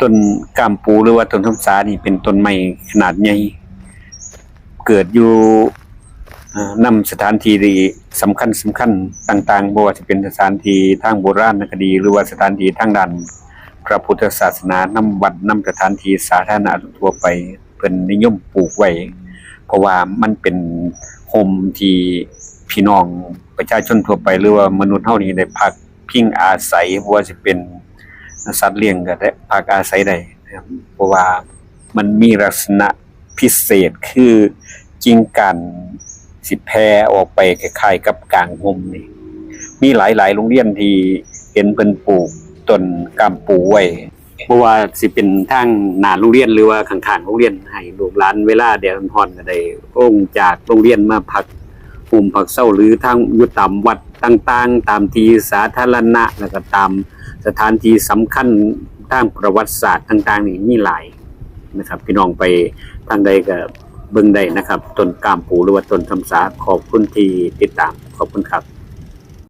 ต้นกามปูหรือว่าต้นทำสานี่เป็นต้นไม้ขนาดใหญ่เกิดอยู่นำสถานที่ที่สำคัญต่างๆบ่ว่าจะเป็นสถานที่ทางโบราณคดีหรือว่าสถานที่ทางด้านพระพุทธศาสนานำวัดนำสถานที่สาธารณะทั่วไปเพิ่นนิยมปลูกไว้เพราะว่ามันเป็นโฮมที่พี่น้องประชาชนทั่วไปหรือว่ามนุษย์เฮานี่ได้พักพิงอาศัยบ่ว่าสิเป็นสัตว์เลี้ยงก็ได้พักอาศัยได้นะครับเพราะว่ามันมีลักษณะพิเศษคือกิ่งก้านสิแผ่ออกไปคล้ายๆกับกางร่มนี่มีหลายๆโรงเรียนที่เห็นเพิ่นปลูกต้นกามปูไว้บ่ว่าสิเป็นทางหน้าโรงเรียนหรือว่าข้างๆโรงเรียนให้ลูกหลานเวลาแดดร้อนๆก็ได้ลงจากโรงเรียนมาพักห่มพักเช้าหรือทางอยู่ตามวัดต่างๆตามที่สาธารณะแล้วก็ตามสถานที่สำคัญทางประวัติศาสตร์ต่างๆนี่มีหลายนะครับพี่น้องไปทางใดก็เบิ่งได้นะครับต้นกามปูหรือว่าต้นทำสาขอบคุณที่ติดตามขอบคุณครับ